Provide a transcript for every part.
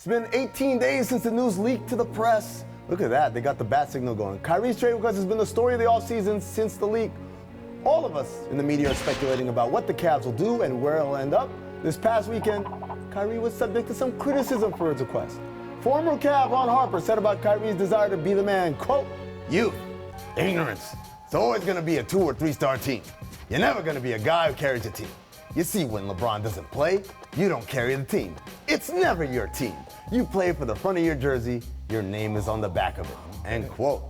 It's been 18 days since the news leaked to the press. Look at that, they got the bat signal going. Kyrie's trade request has been the story of the offseason since the leak. All of us in the media are speculating about what the Cavs will do and where it'll end up. This past weekend, Kyrie was subject to some criticism for his request. Former Cav Ron Harper said about Kyrie's desire to be the man, quote, "Youth, ignorance. It's always going to be a 2 or 3 star team. You're never going to be a guy who carries a team. You see, when LeBron doesn't play, you don't carry the team. It's never your team. You play for the front of your jersey, your name is on the back of it." End quote.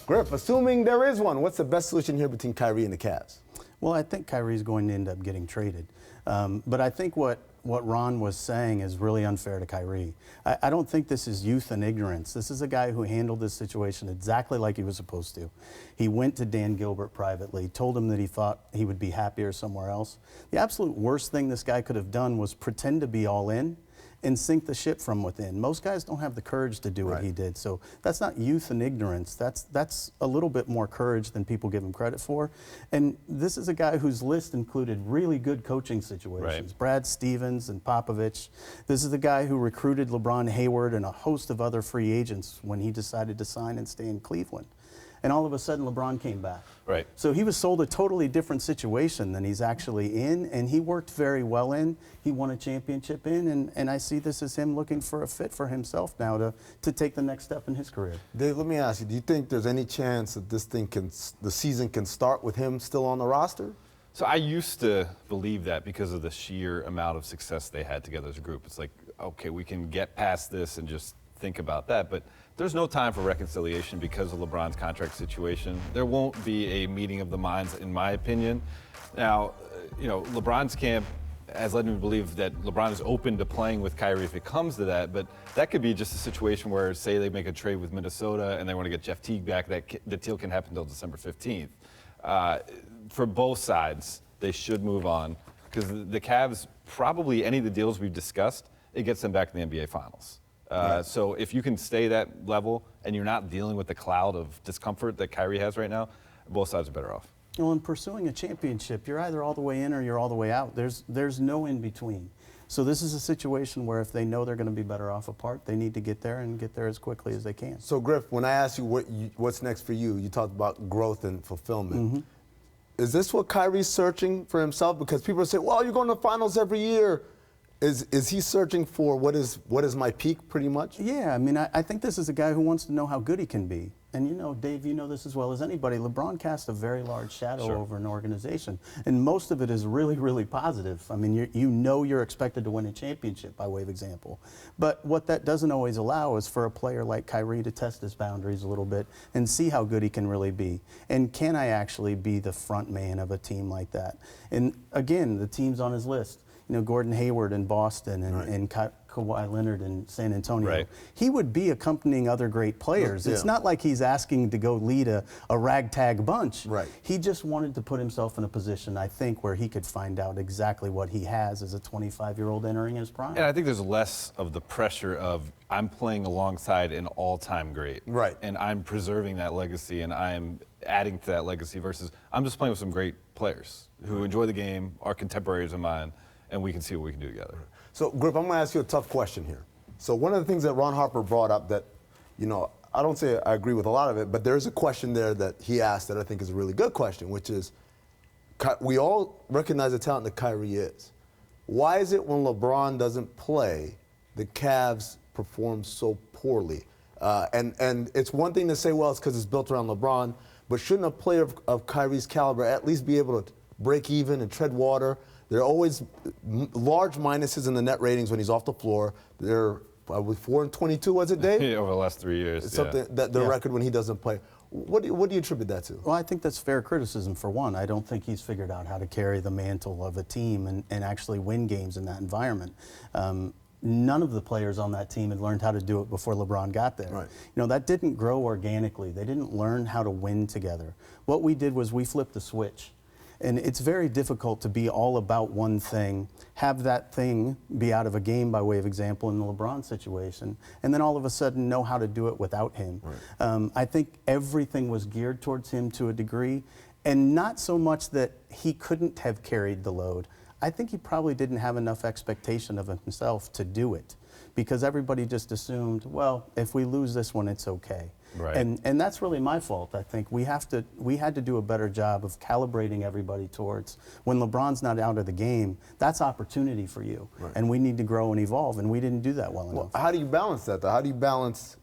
Griff, assuming there is one, what's the best solution here between Kyrie and the Cavs? Well, I think Kyrie's going to end up getting traded. But I think what Ron was saying is really unfair to Kyrie. I don't think this is youth and ignorance. This is a guy who handled this situation exactly like he was supposed to. He went to Dan Gilbert privately, told him that he thought he would be happier somewhere else. The absolute worst thing this guy could have done was pretend to be all in and sink the ship from within. Most guys don't have the courage to do what he did. So that's not youth and ignorance. That's a little bit more courage than people give him credit for. And this is a guy whose list included really good coaching situations. Brad Stevens and Popovich. This is the guy who recruited LeBron Hayward and a host of other free agents when he decided to sign and stay in Cleveland. And all of a sudden, LeBron came back. Right. So he was sold a totally different situation than he's actually in, and he worked very well in. He won a championship in, and I see this as him looking for a fit for himself now to take the next step in his career. Dave, let me ask you, do you think there's any chance that the season can start with him still on the roster? So I used to believe that because of the sheer amount of success they had together as a group. It's like, okay, we can get past this and just think about that. But there's no time for reconciliation because of LeBron's contract situation. There won't be a meeting of the minds, in my opinion. Now, LeBron's camp has led me to believe that LeBron is open to playing with Kyrie if it comes to that, but that could be just a situation where, say they make a trade with Minnesota and they want to get Jeff Teague back, the deal can happen until December 15th. For both sides, they should move on because the Cavs, probably any of the deals we've discussed, it gets them back to the NBA Finals. So if you can stay that level and you're not dealing with the cloud of discomfort that Kyrie has right now, both sides are better off. Well, in pursuing a championship, you're either all the way in or you're all the way out. There's no in between. So this is a situation where if they know they're going to be better off apart, they need to get there and get there as quickly as they can. So, Griff, when I asked you what's next for you, you talked about growth and fulfillment. Is this what Kyrie's searching for himself? Because people say, well, you're going to the finals every year. Is he searching for what is my peak, pretty much? Yeah, I mean, I think this is a guy who wants to know how good he can be. And, Dave, you know this as well as anybody. LeBron casts a very large shadow over an organization. And most of it is really, really positive. I mean, you're expected to win a championship, by way of example. But what that doesn't always allow is for a player like Kyrie to test his boundaries a little bit and see how good he can really be. And can I actually be the front man of a team like that? And, again, the teams on his list. Gordon Hayward in Boston and Kawhi Leonard in San Antonio. He would be accompanying other great players. It's not like he's asking to go lead a ragtag bunch. He just wanted to put himself in a position, I think, where he could find out exactly what he has as a 25-year-old entering his prime. And I think there's less of the pressure of I'm playing alongside an all-time great. And I'm preserving that legacy and I'm adding to that legacy versus I'm just playing with some great players who enjoy the game, are contemporaries of mine, and we can see what we can do together. So, Griff, I'm going to ask you a tough question here. So one of the things that Ron Harper brought up that, I don't say I agree with a lot of it, but there's a question there that he asked that I think is a really good question, which is, we all recognize the talent that Kyrie is. Why is it when LeBron doesn't play, the Cavs perform so poorly? And it's one thing to say, well, it's because it's built around LeBron, but shouldn't a player of Kyrie's caliber at least be able to break even and tread water? There are always large minuses in the net ratings when he's off the floor. They're probably 4-22, was it, Dave? Over the last 3 years. It's something that the record when he doesn't play. What do you attribute that to? Well, I think that's fair criticism for one. I don't think he's figured out how to carry the mantle of a team and actually win games in that environment. None of the players on that team had learned how to do it before LeBron got there. That didn't grow organically. They didn't learn how to win together. What we did was we flipped the switch. And it's very difficult to be all about one thing, have that thing be out of a game, by way of example, in the LeBron situation, and then all of a sudden know how to do it without him. I think everything was geared towards him to a degree, and not so much that he couldn't have carried the load. I think he probably didn't have enough expectation of himself to do it. because everybody just assumed, well, if we lose this one, it's okay. Right. And that's really my fault. I think we had to do a better job of calibrating everybody towards when LeBron's not out of the game, that's opportunity for you. Right. And we need to grow and evolve, and we didn't do that well enough. How do you balance that, though? How do you balance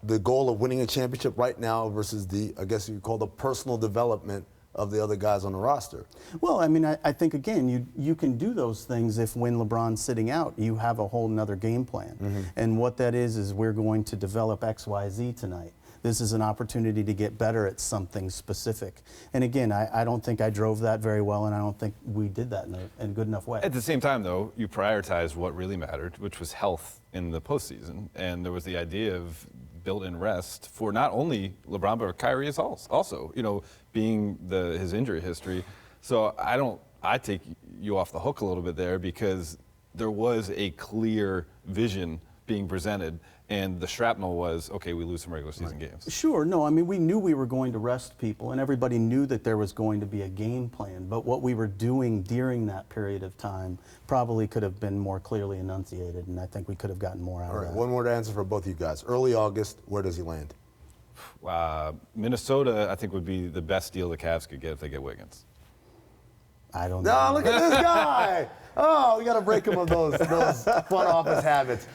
the goal of winning a championship right now versus the, I guess you call the personal development of the other guys on the roster? Well, I mean, I think, again, you can do those things if when LeBron's sitting out, you have a whole nother game plan. And what that is we're going to develop X, Y, Z tonight. This is an opportunity to get better at something specific. And again, I don't think I drove that very well, and I don't think we did that in a good enough way. At the same time, though, you prioritized what really mattered, which was health in the postseason. And there was the idea of built-in rest for not only LeBron, but Kyrie is also, being his injury history. So I take you off the hook a little bit there, because there was a clear vision being presented, and the shrapnel was, okay, we lose some regular season games. Sure, no, I mean, we knew we were going to rest people, and everybody knew that there was going to be a game plan, but what we were doing during that period of time probably could have been more clearly enunciated, and I think we could have gotten more out All of right, that. one more answer for both you guys. Early August, where does he land? Minnesota, I think, would be the best deal the Cavs could get if they get Wiggins. I don't No, know. look at this guy. Oh, we got to break him of those front office habits.